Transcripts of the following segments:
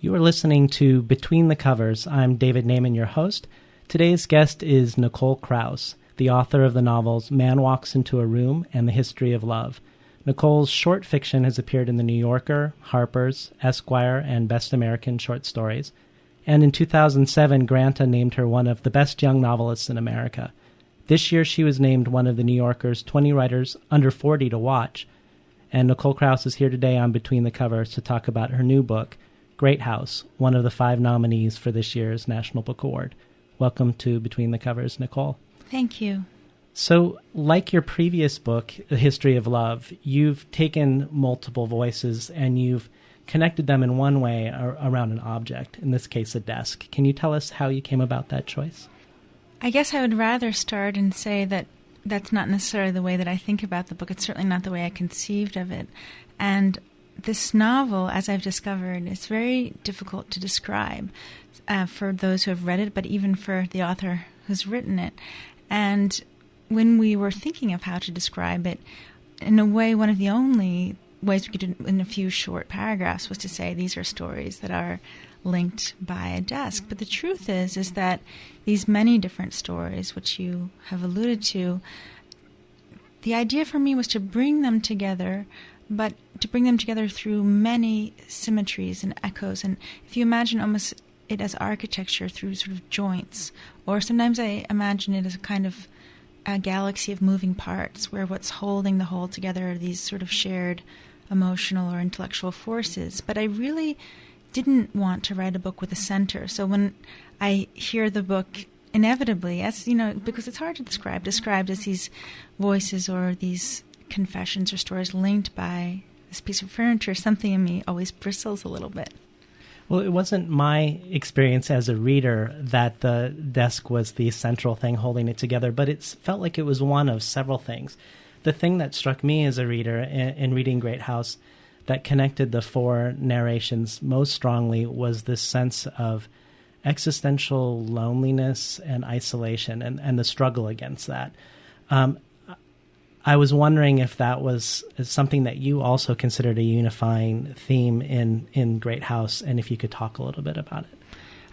You are listening to Between the Covers. I'm David Naimon, your host. Today's guest is Nicole Krauss, the author of the novels Man Walks into a Room and The History of Love. Nicole's short fiction has appeared in The New Yorker, Harper's, Esquire, and Best American Short Stories. And in 2007, Granta named her one of the best young novelists in America. This year, she was named one of The New Yorker's 20 writers under 40 to watch. And Nicole Krauss is here today on Between the Covers to talk about her new book, Great House, one of the 5 nominees for this year's National Book Award. Welcome to Between the Covers, Nicole. Thank you. So, like your previous book, The History of Love, you've taken multiple voices and you've connected them in one way around an object, in this case a desk. Can you tell us how you came about that choice? I guess I would rather start and say that that's not necessarily the way that I think about the book. It's certainly not the way I conceived of it. And this novel, as I've discovered, is very difficult to describe for those who have read it, but even for the author who's written it. And when we were thinking of how to describe it, in a way, one of the only ways we could do in a few short paragraphs was to say these are stories that are linked by a desk. But the truth is that these many different stories, which you have alluded to, the idea for me was to bring them together, but to bring them together through many symmetries and echoes. And if you imagine almost it as architecture through sort of joints, or sometimes I imagine it as a kind of a galaxy of moving parts where what's holding the whole together are these sort of shared emotional or intellectual forces. But I really didn't want to write a book with a center. So when I hear the book inevitably, as you know, because it's hard to described as these voices or these confessions or stories linked by this piece of furniture, something in me always bristles a little bit. Well, it wasn't my experience as a reader that the desk was the central thing holding it together, but it felt like it was one of several things. The thing that struck me as a reader in reading Great House that connected the 4 narrations most strongly was this sense of existential loneliness and isolation and the struggle against that. I was wondering if that was something that you also considered a unifying theme in Great House, and if you could talk a little bit about it.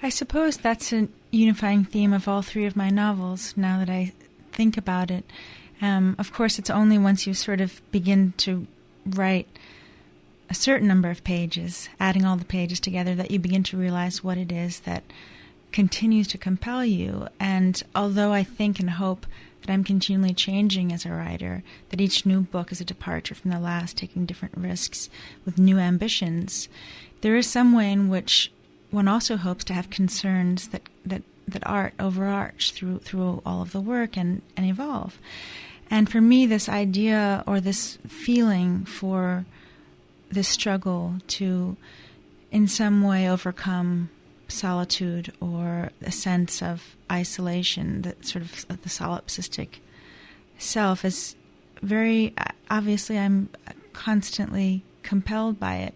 I suppose that's a unifying theme of all 3 of my novels, now that I think about it. Of course, it's only once you sort of begin to write a certain number of pages, adding all the pages together, that you begin to realize what it is that continues to compel you. And although I think and hope that I'm continually changing as a writer, that each new book is a departure from the last, taking different risks with new ambitions, there is some way in which one also hopes to have concerns that art overarch through all of the work and evolve. And for me, this idea or this feeling for this struggle to in some way overcome solitude or a sense of isolation, that sort of the solipsistic self, is very obviously I'm constantly compelled by it.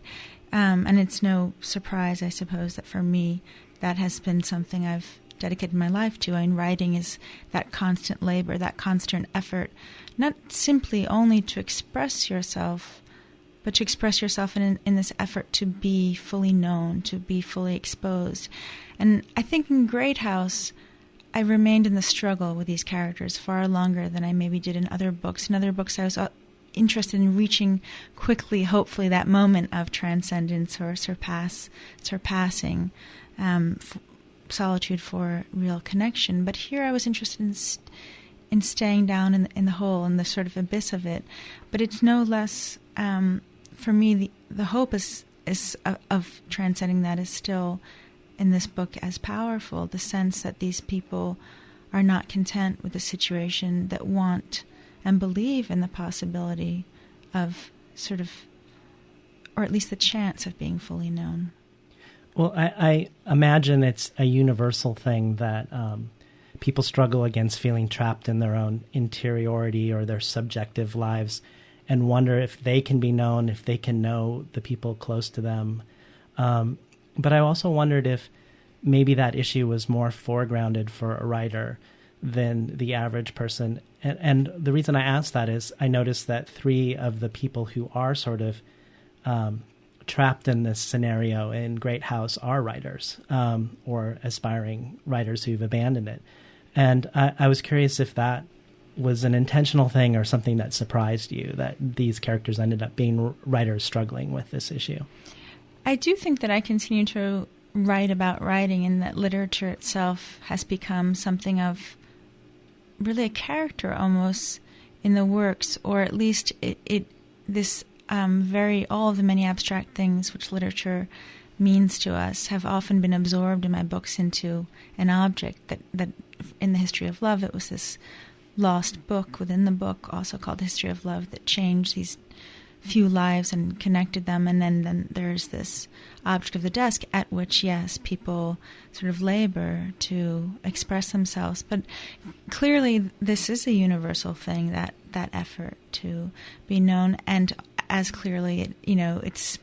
And it's no surprise, I suppose, that for me that has been something I've dedicated my life to. I mean, writing is that constant labor, that constant effort, not simply only to express yourself, but to express yourself in this effort to be fully known, to be fully exposed. And I think in Great House, I remained in the struggle with these characters far longer than I maybe did in other books. In other books, I was interested in reaching quickly, hopefully, that moment of transcendence or surpassing solitude for real connection. But here I was interested in staying down in the hole, in the sort of abyss of it. But it's no less... for me, the hope of transcending that is still in this book as powerful. The sense that these people are not content with the situation, that want and believe in the possibility of sort of, or at least the chance of being fully known. Well, I imagine it's a universal thing that people struggle against feeling trapped in their own interiority or their subjective lives, and wonder if they can be known, if they can know the people close to them. But I also wondered if maybe that issue was more foregrounded for a writer than the average person. And the reason I asked that is I noticed that 3 of the people who are sort of trapped in this scenario in Great House are writers or aspiring writers who've abandoned it. And I was curious if that was an intentional thing or something that surprised you, that these characters ended up being writers struggling with this issue. I do think that I continue to write about writing, and that literature itself has become something of really a character almost in the works, or at least all of the many abstract things which literature means to us have often been absorbed in my books into an object that in the history of love, it was this lost book within the book, also called The History of Love, that changed these few lives and connected them. And then there's this object of the desk at which, yes, people sort of labor to express themselves. But clearly this is a universal thing, that effort to be known, and as clearly, it's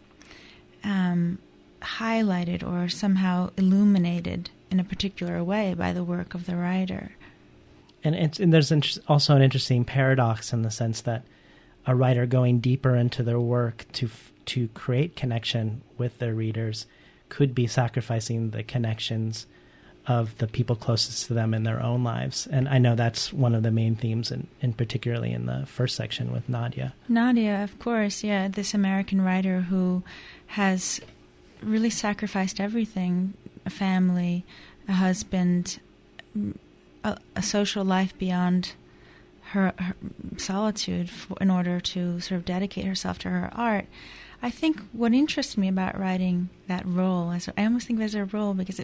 highlighted or somehow illuminated in a particular way by the work of the writer. And there's also an interesting paradox in the sense that a writer going deeper into their work to create connection with their readers could be sacrificing the connections of the people closest to them in their own lives. And I know that's one of the main themes, in particularly in the first section with Nadia. Nadia, of course, yeah, this American writer who has really sacrificed everything, a family, a husband, a social life beyond her solitude in order to sort of dedicate herself to her art. I think what interests me about writing that role, I almost think there's a role because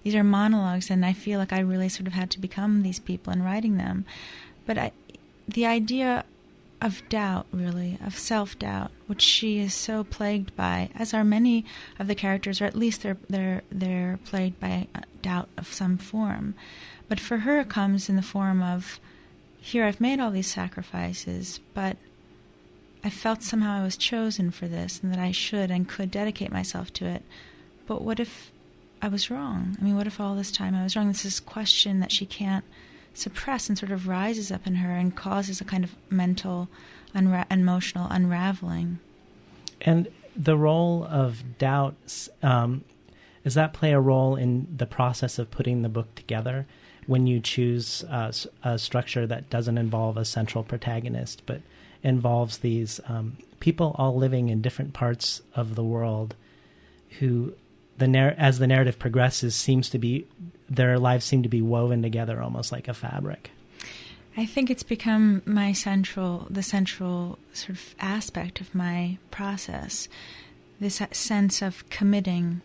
these are monologues, and I feel like I really sort of had to become these people in writing them. But the idea of doubt, really, of self-doubt, which she is so plagued by, as are many of the characters, or at least they're plagued by doubt of some form. But for her, it comes in the form of, here I've made all these sacrifices, but I felt somehow I was chosen for this and that I should and could dedicate myself to it. But what if I was wrong? I mean, what if all this time I was wrong? This is a question that she can't suppress and sort of rises up in her and causes a kind of mental, emotional unraveling. And the role of doubt, does that play a role in the process of putting the book together? When you choose a structure that doesn't involve a central protagonist, but involves these people all living in different parts of the world who, as the narrative progresses, their lives seem to be woven together almost like a fabric. I think it's become the central sort of aspect of my process, this sense of committing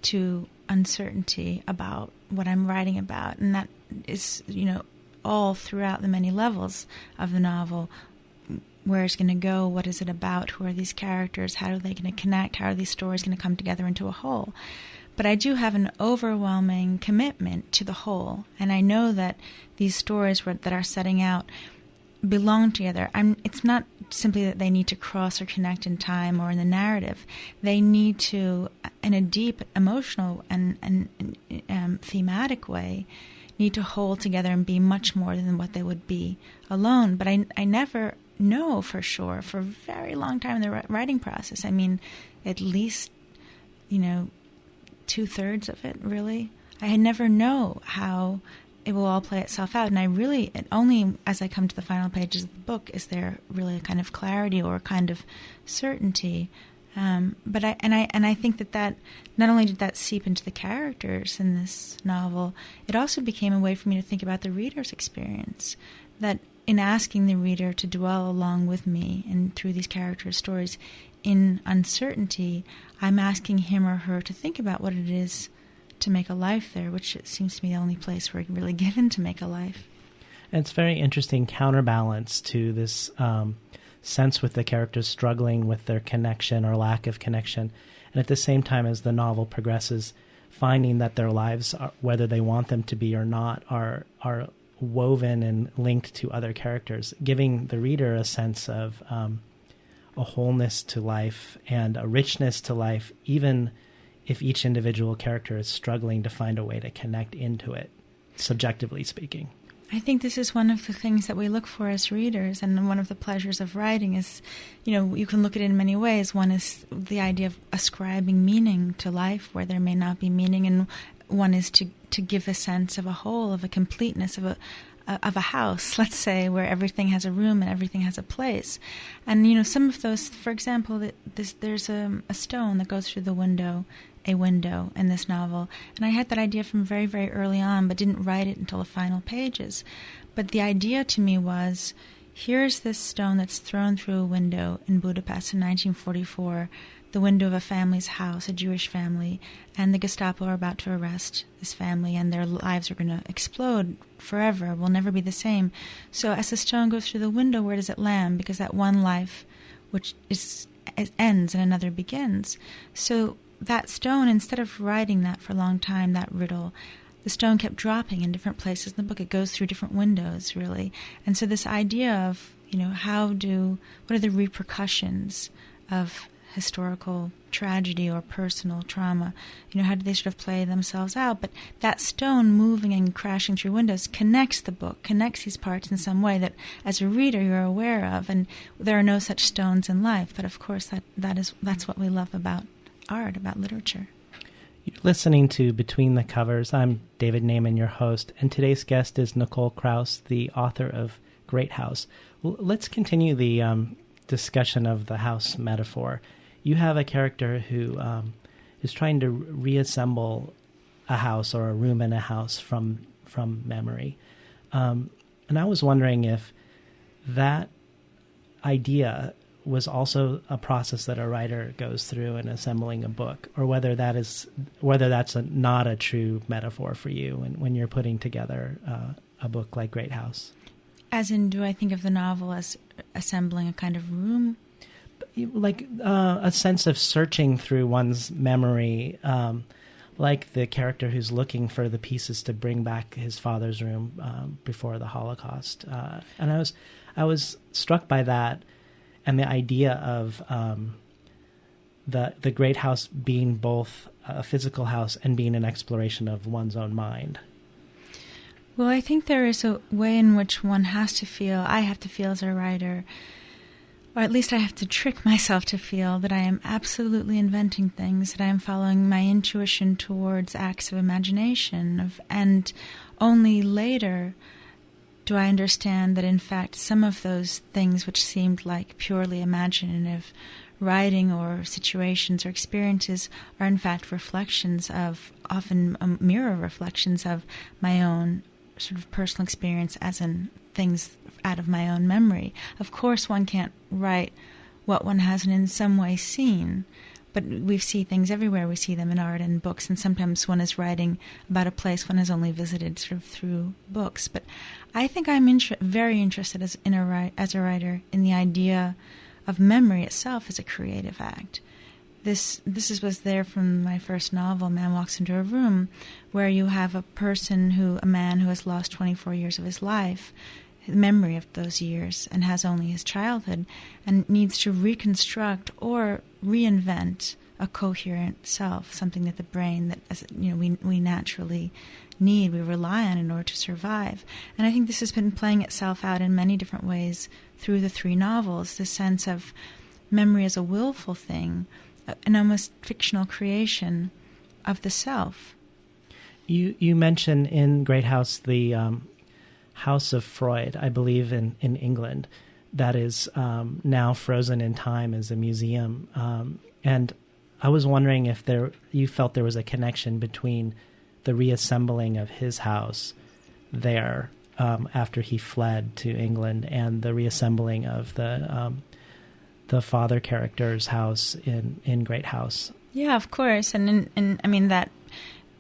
to uncertainty about what I'm writing about, and that is, all throughout the many levels of the novel. Where it's going to go, what is it about, who are these characters, how are they going to connect, how are these stories going to come together into a whole. But I do have an overwhelming commitment to the whole, and I know that these stories that are setting out belong together. It's not simply that they need to cross or connect in time or in the narrative. They need to, in a deep emotional and thematic way, need to hold together and be much more than what they would be alone. But I never know for sure for a very long time in the writing process. I mean, at least, 2/3 of it, really. I never know how it will all play itself out, and only as I come to the final pages of the book is there really a kind of clarity or a kind of certainty. But I think that not only did that seep into the characters in this novel, it also became a way for me to think about the reader's experience. That in asking the reader to dwell along with me and through these characters' stories in uncertainty, I'm asking him or her to think about what it is to make a life there, which it seems to me the only place we're really given to make a life. And it's very interesting counterbalance to this sense with the characters struggling with their connection or lack of connection, and at the same time as the novel progresses, finding that their lives, whether they want them to be or not, are woven and linked to other characters, giving the reader a sense of a wholeness to life and a richness to life, even if each individual character is struggling to find a way to connect into it, subjectively speaking. I think this is one of the things that we look for as readers, and one of the pleasures of writing is, you can look at it in many ways. One is the idea of ascribing meaning to life where there may not be meaning, and one is to give a sense of a whole, of a completeness, of a house, let's say, where everything has a room and everything has a place. And, some of those, for example, there's a stone that goes through a window in this novel. And I had that idea from very, very early on, but didn't write it until the final pages. But the idea to me was, here's this stone that's thrown through a window in Budapest in 1944, the window of a family's house, a Jewish family, and the Gestapo are about to arrest this family, and their lives are going to explode forever, will never be the same. So as the stone goes through the window, where does it land? Because that one life, which it ends and another begins. So that stone, instead of writing that for a long time, that riddle, the stone kept dropping in different places in the book. It goes through different windows, really. And so this idea of, what are the repercussions of historical tragedy or personal trauma? How do they sort of play themselves out? But that stone moving and crashing through windows connects the book, connects these parts in some way that, as a reader, you're aware of. And there are no such stones in life. But of course, that's what we love about art, about literature. You're listening to Between the Covers. I'm David Naimon, your host, and today's guest is Nicole Krauss, the author of Great House. Well, let's continue the discussion of the house metaphor. You have a character who is trying to reassemble a house or a room in a house from memory. And I was wondering if that idea was also a process that a writer goes through in assembling a book, or whether that's not a true metaphor for you when you're putting together a book like Great House. As in, do I think of the novel as assembling a kind of room? Like a sense of searching through one's memory, like the character who's looking for the pieces to bring back his father's room before the Holocaust. And I was struck by that, and the idea of the Great House being both a physical house and being an exploration of one's own mind. Well, I think there is a way in which one has to feel, I have to feel as a writer, or at least I have to trick myself to feel that I am absolutely inventing things, that I am following my intuition towards acts of imagination, and only later do I understand that, in fact, some of those things which seemed like purely imaginative writing or situations or experiences are, in fact, reflections of, often mirror reflections of my own sort of personal experience, as in things out of my own memory. Of course, one can't write what one hasn't in some way seen, but we see things everywhere. We see them in art and books, and sometimes one is writing about a place one has only visited sort of through books. But I think I'm very interested as a writer in the idea of memory itself as a creative act. This was there from my first novel, Man Walks Into a Room, where you have a man who has lost 24 years of his life, memory of those years, and has only his childhood, and needs to reconstruct or reinvent a coherent self, something that the brain, that we naturally need, we rely on in order to survive. And I think this has been playing itself out in many different ways through the three novels, this sense of memory as a willful thing, an almost fictional creation of the self. You mention in Great House the House of Freud, I believe in England, that is now frozen in time as a museum. And I was wondering if you felt there was a connection between the reassembling of his house there after he fled to England and the reassembling of the father character's house in Great House. Yeah, of course. And I mean, that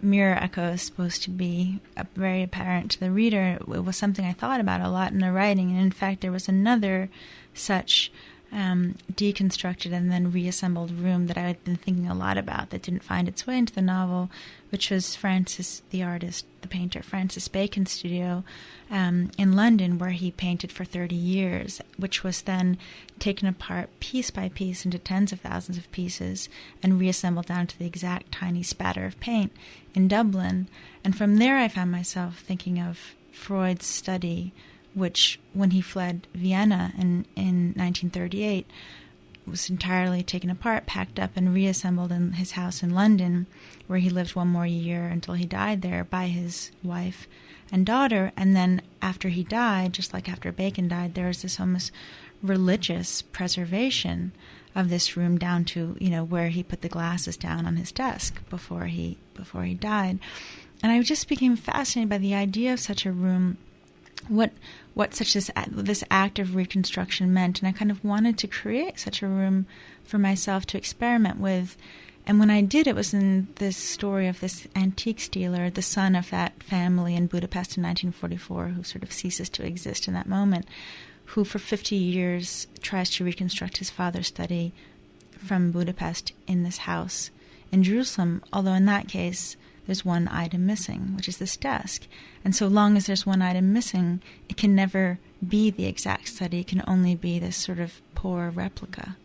mirror echo is supposed to be very apparent to the reader. It was something I thought about a lot in the writing. And in fact, there was another such deconstructed and then reassembled room that I had been thinking a lot about that didn't find its way into the novel, which was Francis, the artist, the painter, Francis Bacon's studio in London, where he painted for 30 years, which was then taken apart piece by piece into tens of thousands of pieces and reassembled down to the exact tiny spatter of paint in Dublin. And from there I found myself thinking of Freud's study, which, when he fled Vienna in 1938, was entirely taken apart, packed up, and reassembled in his house in London, where he lived one more year until he died there by his wife and daughter. And then after he died, just like after Bacon died, there was this almost religious preservation of this room, down to, where he put the glasses down on his desk before he died. And I just became fascinated by the idea of such a room, what such this act of reconstruction meant, and I kind of wanted to create such a room for myself to experiment with. And when I did, it was in this story of this antiques dealer, the son of that family in Budapest in 1944, who sort of ceases to exist in that moment, who for 50 years tries to reconstruct his father's study from Budapest in this house in Jerusalem, although in that case there's one item missing, which is this desk. And so long as there's one item missing, it can never be the exact study. It can only be this sort of poor replica.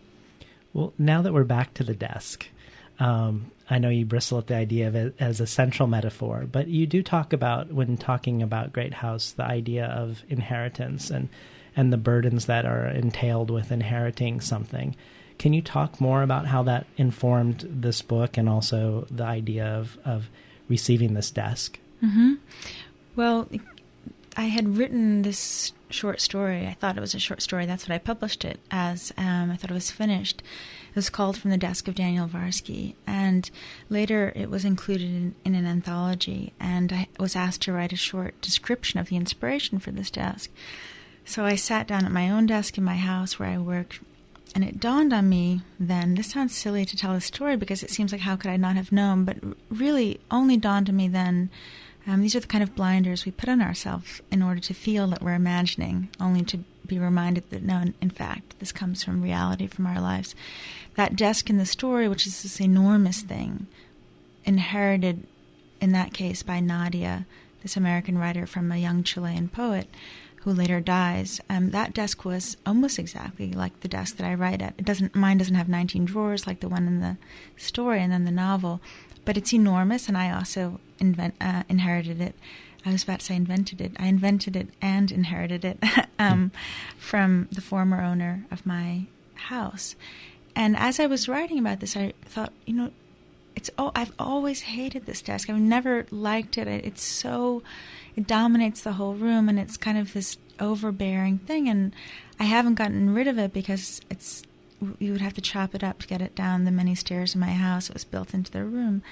Well, now that we're back to the desk, I know you bristle at the idea of it as a central metaphor, but you do talk about, when talking about Great House, the idea of inheritance and the burdens that are entailed with inheriting something. Can you talk more about how that informed this book and also the idea of receiving this desk? Mm-hmm. Well, I had written this short story. I thought it was a short story. That's what I published it as. I thought it was finished. It was called From the Desk of Daniel Varsky. And later it was included in an anthology. And I was asked to write a short description of the inspiration for this desk. So I sat down at my own desk in my house where I work. And it dawned on me then, this sounds silly to tell a story because it seems like how could I not have known, but really only dawned on me then, these are the kind of blinders we put on ourselves in order to feel that we're imagining, only to be reminded that no, in fact, this comes from reality, from our lives. That desk in the story, which is this enormous thing, inherited in that case by Nadia, this American writer from a young Chilean poet, who later dies. That desk was almost exactly like the desk that I write at. Mine doesn't have 19 drawers like the one in the story and then the novel, but it's enormous, and I also inherited it. I was about to say invented it. I invented it and inherited it from the former owner of my house. And as I was writing about this, I thought, I've always hated this desk. I've never liked it. It dominates the whole room, and it's kind of this overbearing thing, and I haven't gotten rid of it because you would have to chop it up to get it down the many stairs in my house. It was built into the room.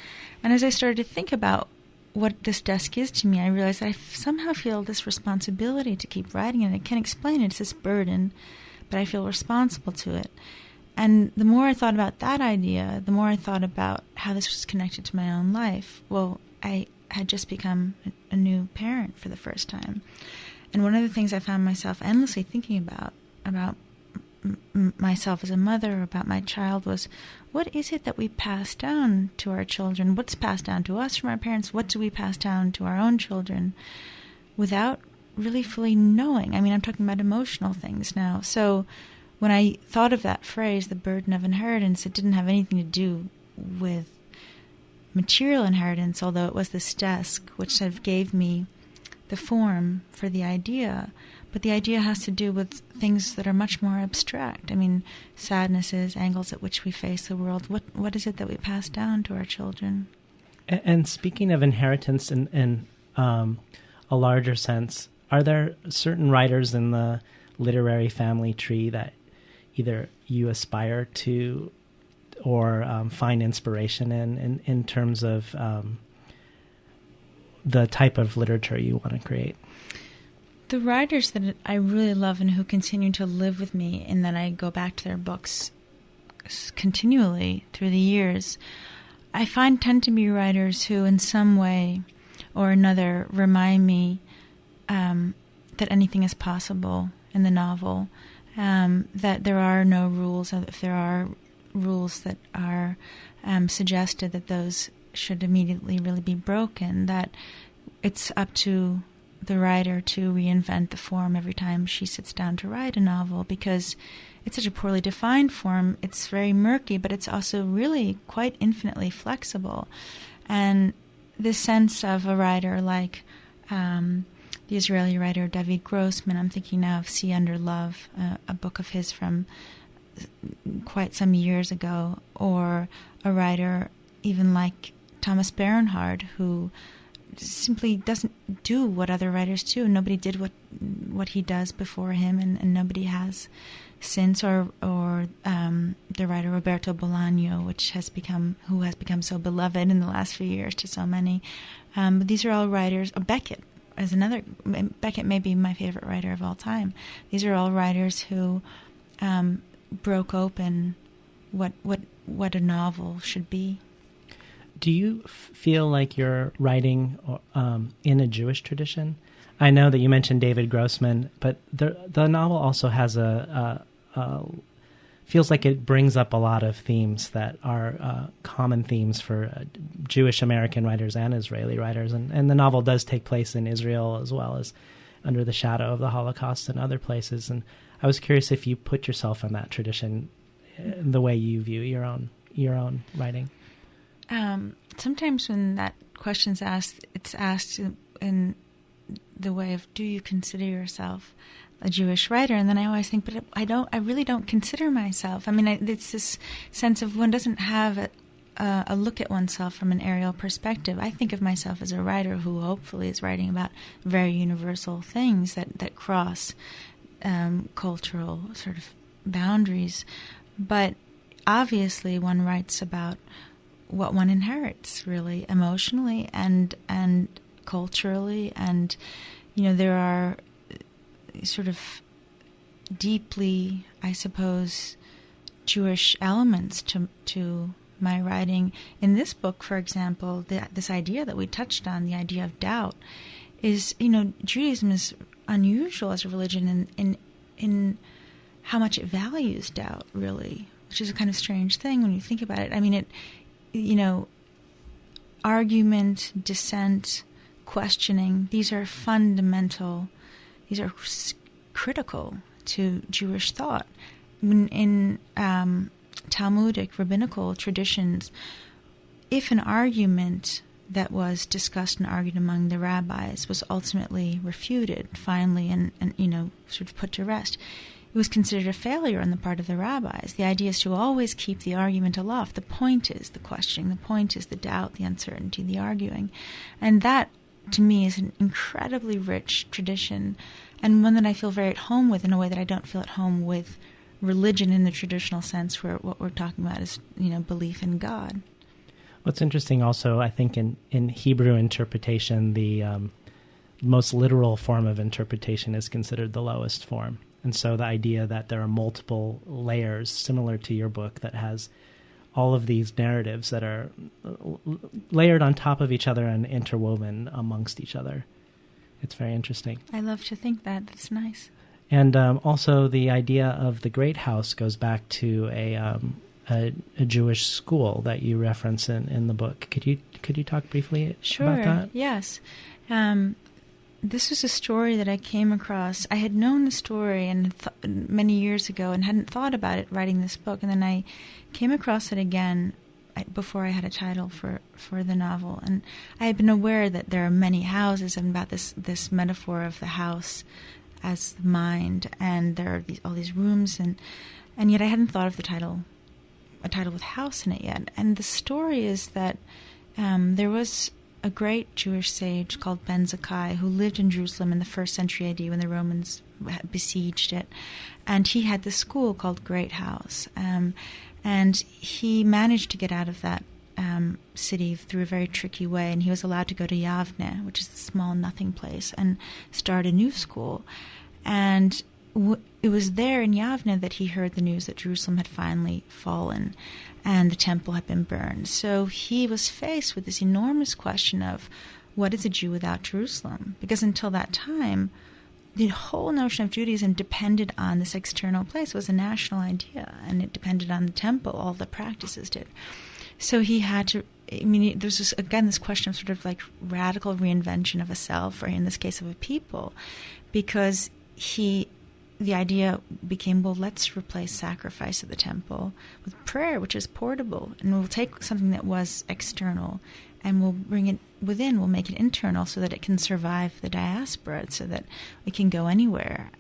And as I started to think about what this desk is to me, I realized I somehow feel this responsibility to keep writing it. And I can't explain it. It's this burden, but I feel responsible to it. And the more I thought about that idea, the more I thought about how this was connected to my own life. Well, I had just become a new parent for the first time. And one of the things I found myself endlessly thinking about myself as a mother, about my child, was what is it that we pass down to our children? What's passed down to us from our parents? What do we pass down to our own children without really fully knowing? I mean, I'm talking about emotional things now. So when I thought of that phrase, the burden of inheritance, it didn't have anything to do with material inheritance, although it was this desk which sort of gave me the form for the idea. But the idea has to do with things that are much more abstract. I mean, sadnesses, angles at which we face the world. What is it that we pass down to our children? And speaking of inheritance in a larger sense, are there certain writers in the literary family tree that either you aspire to or find inspiration in terms of the type of literature you want to create? The writers that I really love and who continue to live with me, and that I go back to their books continually through the years, I find tend to be writers who in some way or another remind me that anything is possible in the novel, that there are no rules. If there are rules that are suggested, that those should immediately really be broken, that it's up to the writer to reinvent the form every time she sits down to write a novel, because it's such a poorly defined form. It's very murky, but it's also really quite infinitely flexible. And this sense of a writer like the Israeli writer David Grossman. I'm thinking now of Sea Under Love, a book of his from quite some years ago, or a writer even like Thomas Bernhard, who simply doesn't do what other writers do. Nobody did what he does before him, and nobody has since. Or the writer Roberto Bolaño, who has become so beloved in the last few years to so many. But these are all writers. Beckett is another. Beckett may be my favorite writer of all time. These are all writers who broke open what a novel should be. Do you feel like you're writing in a Jewish tradition? I know that you mentioned David Grossman, but the novel also has feels like it brings up a lot of themes that are common themes for Jewish American writers and Israeli writers. And the novel does take place in Israel as well as under the shadow of the Holocaust and other places. And I was curious if you put yourself in that tradition, the way you view your own writing. Sometimes when that question's asked, it's asked in the way of, do you consider yourself a Jewish writer? And then I always think, but I really don't consider myself. I mean, it's this sense of one doesn't have a look at oneself from an aerial perspective. I think of myself as a writer who hopefully is writing about very universal things that cross cultural sort of boundaries. But obviously one writes about what one inherits, really, emotionally and culturally. And, there are sort of deeply, I suppose, Jewish elements to my writing. In this book, for example, this idea that we touched on, the idea of doubt, is, Judaism is unusual as a religion in how much it values doubt, really, which is a kind of strange thing when you think about it. I mean, argument, dissent, questioning, these are fundamental, these are critical to Jewish thought. In Talmudic, rabbinical traditions, if an argument that was discussed and argued among the rabbis was ultimately refuted, finally, and sort of put to rest, it was considered a failure on the part of the rabbis. The idea is to always keep the argument aloft. The point is the questioning. The point is the doubt, the uncertainty, the arguing. And that, to me, is an incredibly rich tradition, and one that I feel very at home with in a way that I don't feel at home with religion in the traditional sense, where what we're talking about is, belief in God. What's interesting also, I think, in Hebrew interpretation, the most literal form of interpretation is considered the lowest form. And so the idea that there are multiple layers, similar to your book, that has all of these narratives that are layered on top of each other and interwoven amongst each other. It's very interesting. I love to think that. That's nice. And also the idea of the Great House goes back to a Jewish school that you reference in the book. Could you talk briefly about that? Yes. This was a story that I came across. I had known the story and many years ago and hadn't thought about it writing this book. And then I came across it again before I had a title for the novel. And I had been aware that there are many houses and about this metaphor of the house as the mind. And there are all these rooms. And yet I hadn't thought of a title with house in it yet. And the story is that there was a great Jewish sage called Ben Zakkai who lived in Jerusalem in the 1st century AD when the Romans besieged it. And he had this school called Great House. And he managed to get out of that city through a very tricky way. And he was allowed to go to Yavne, which is a small nothing place, and start a new school. And it was there in Yavne that he heard the news that Jerusalem had finally fallen and the temple had been burned. So he was faced with this enormous question of, what is a Jew without Jerusalem? Because until that time, the whole notion of Judaism depended on this external place. It was a national idea, and it depended on the temple. All the practices did. So he had to, there's this question of sort of like radical reinvention of a self, or in this case of a people, because the idea became, well, let's replace sacrifice at the temple with prayer, which is portable, and we'll take something that was external and we'll bring it within. We'll make it internal so that it can survive the diaspora, so that we can go anywhere.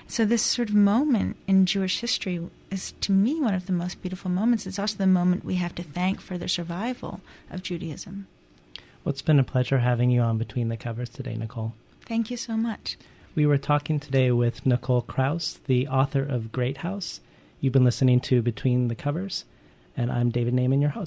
So this sort of moment in Jewish history is, to me, one of the most beautiful moments. It's also the moment we have to thank for the survival of Judaism. Well, it's been a pleasure having you on Between the Covers today, Nicole. Thank you so much. We were talking today with Nicole Krauss, the author of Great House. You've been listening to Between the Covers, and I'm David Naimon, your host.